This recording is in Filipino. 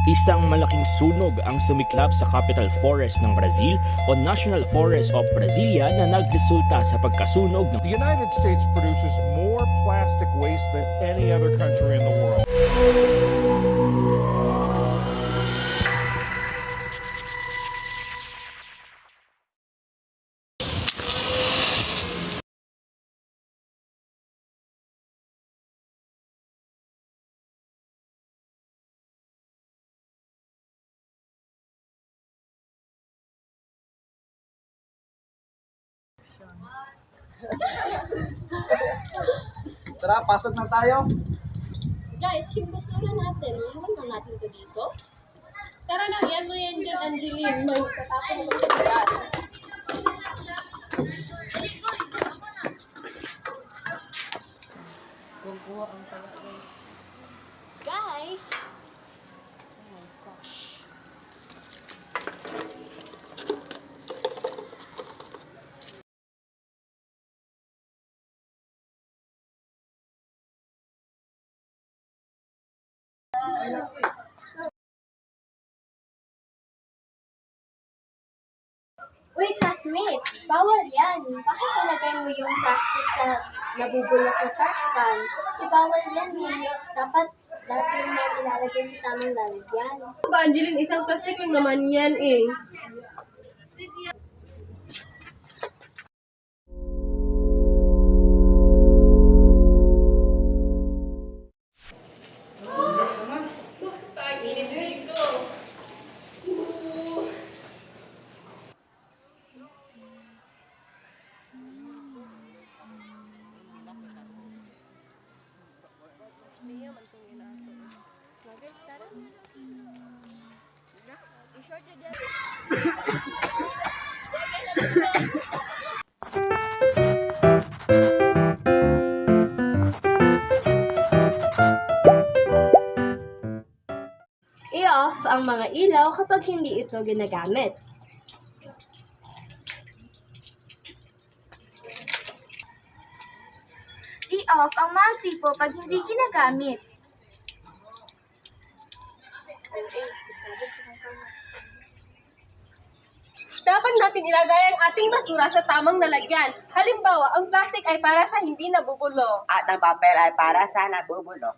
Isang malaking sunog ang sumiklab sa Capital Forest ng Brazil o National Forest of Brasilia na nagresulta sa pagkasunog ng The United States produces more plastic waste than any other country in the world. Tara, pasok na tayo. Guys, yung basura natin, iwan na natin ito dito. Tara na, yan mo yan dyan, Angeline. May katapon mo ito dyan. Guys! Oh my gosh. Uy, classmates! Bawal yan! Bakit ilagay mo yung plastic sa nabubulok na trash can? Bawal yan eh. Dapat mo ilalagay sa tamang lalagyan. Ba, Angeline, isang plastic lang naman yan eh. I-off ang mga ilaw kapag hindi ito ginagamit. I-off ang mga gripo pag hindi ginagamit. Dapat natin ilagay ang ating basura sa tamang lalagyan. Halimbawa, ang plastic ay para sa hindi nabubulok. At ang papel ay para sa nabubulok.